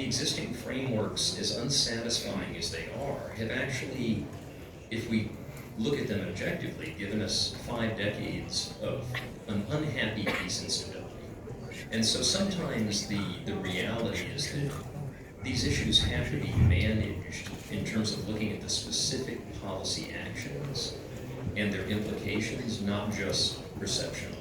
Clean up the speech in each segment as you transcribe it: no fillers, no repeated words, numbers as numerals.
the existing frameworks, as unsatisfying as they are, have actually, if we look at them objectively, given us 5 decades of an unhappy peace and stability. And so sometimes the reality is that these issues have to be managed in terms of looking at the specific policy actions and their implications, not just perception alone.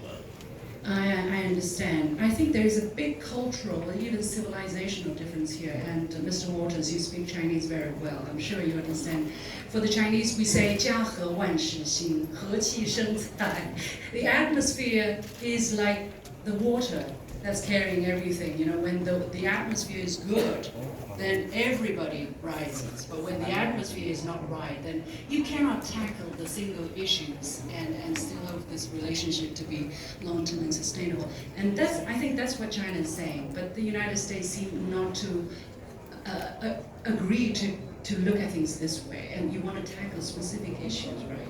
I understand. I think there is a big cultural, even civilizational difference here. And Mr. Waters, you speak Chinese very well. I'm sure you understand. For the Chinese, we say 家和万事兴, 和气生财. The atmosphere is like the water that's carrying everything. You know, when the atmosphere is good, then everybody rises. But when the atmosphere is not right, then you cannot tackle the single issues and still have this relationship to be long-term and sustainable. And I think that's what China is saying. But the United States seem not to agree to look at things this way. And you want to tackle specific issues, right?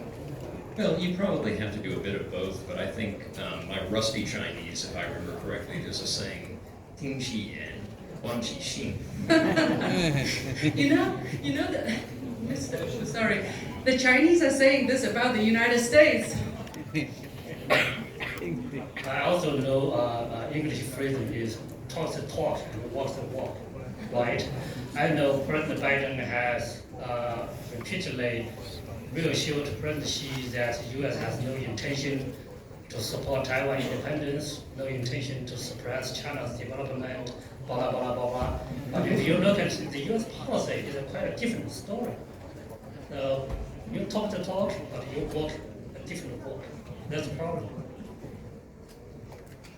Well, you probably have to do a bit of both, but I think my rusty Chinese, if I remember correctly, there's a saying, 听其言, 观其行. You know sorry, the Chinese are saying this about the United States. I also know English phrase is talk the talk and walk the walk, right? I know President Biden has repeatedly reassured President Xi that the U.S. has no intention to support Taiwan independence, no intention to suppress China's development, blah, blah, blah, blah, blah. But if you look at the U.S. policy, it's quite a different story. So you talk the talk, but you walk a different walk. That's the problem.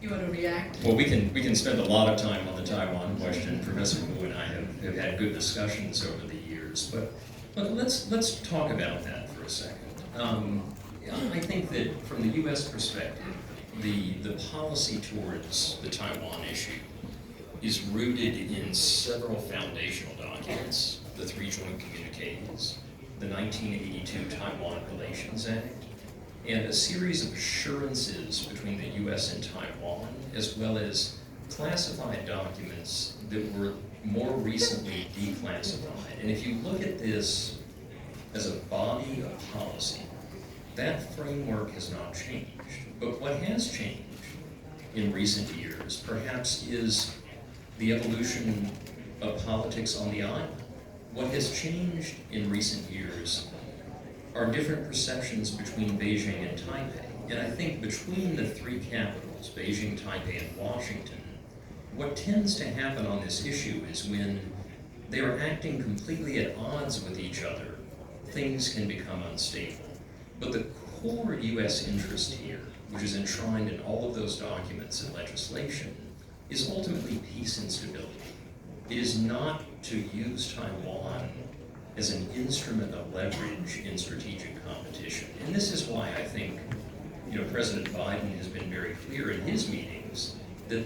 You want to react? Well, we can spend a lot of time on the Taiwan question. Professor Wu and I have had good discussions over the years, but let's talk about that for a second. I think that from the U.S. perspective, the policy towards the Taiwan issue is rooted in several foundational documents: the 3 joint communiques, the 1982 Taiwan Relations Act, and a series of assurances between the U.S. and Taiwan, as well as classified documents that were more recently declassified. And if you look at this as a body of policy, that framework has not changed. But what has changed in recent years, perhaps, is the evolution of politics on the island. What has changed in recent years are different perceptions between Beijing and Taipei. And I think between the 3 capitals, Beijing, Taipei, and Washington, what tends to happen on this issue is when they are acting completely at odds with each other, things can become unstable. But the core U.S. interest here, which is enshrined in all of those documents and legislation, is ultimately peace and stability. It is not to use Taiwan as an instrument of leverage in strategic competition. And this is why I think, President Biden has been very clear in his meetings that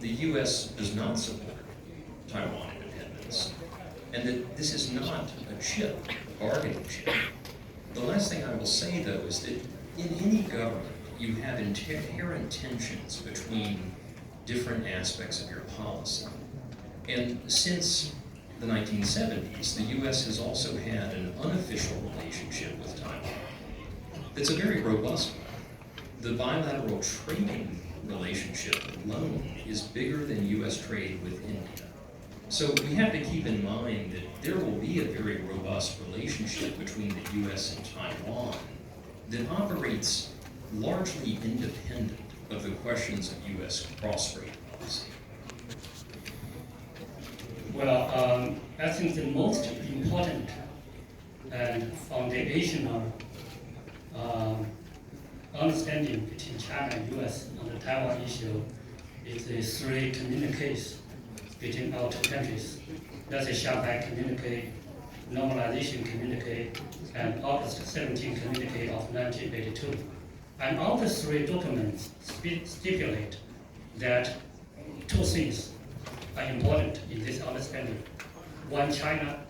the U.S. does not support Taiwan independence, and that this is not a chip, a bargaining chip. The last thing I will say, though, is that in any government, you have inherent tensions between different aspects of your policy. And since the 1970s, the U.S. has also had an unofficial relationship with Taiwan that's a very robust one. The bilateral trading relationship alone is bigger than U.S. trade with India. So we have to keep in mind that there will be a very robust relationship between the U.S. and Taiwan that operates largely independent of the questions of U.S. cross-strait policy. Well, I think the most important and foundational understanding between China and U.S. on the Taiwan issue is the 3 communiques between our 2 countries. That's the Shanghai Communique, Normalization Communique, and August 17 Communique of 1982. And all the 3 documents stipulate that 2 things are important in this understanding: one China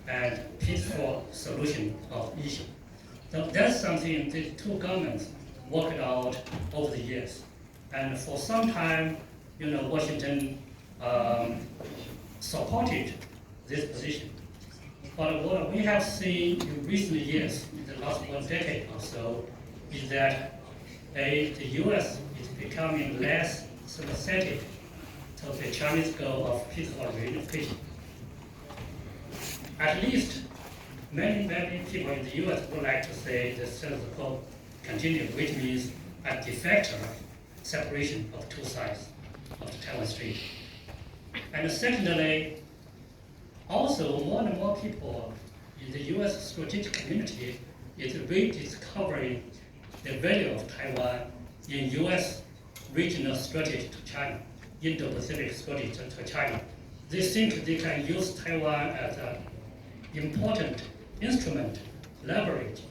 and peaceful solution of issue. So that's something the 2 governments worked out over the years. And for some time, Washington supported this position. But what we have seen in recent years, in the last 1 decade or so, is that the U.S. is becoming less sympathetic to the Chinese goal of peaceful reunification. At least, many people in the U.S. would like to say the status quo continue, which means a de facto separation of two sides of the Taiwan Strait. And secondly, also more and more people in the U.S. strategic community is rediscovering the value of Taiwan in U.S. regional strategy to China, Indo-Pacific strategy to China. They think they can use Taiwan as an important instrument, leverage,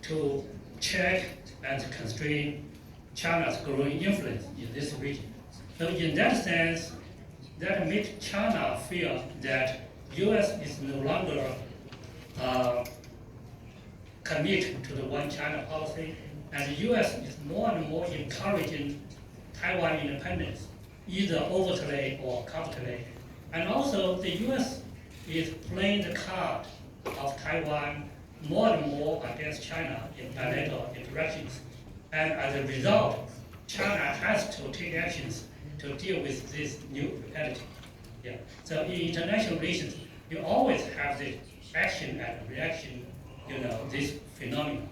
to check and constrain China's growing influence in this region. So in that sense, that makes China feel that U.S. is no longer committed to the one China policy, and the U.S. is more and more encouraging Taiwan independence, either overtly or covertly. And also the U.S. is playing the card of Taiwan more and more against China in bilateral interactions. And as a result, China has to take actions to deal with this new reality. Yeah. So in international relations, you always have the action and reaction, this phenomenon.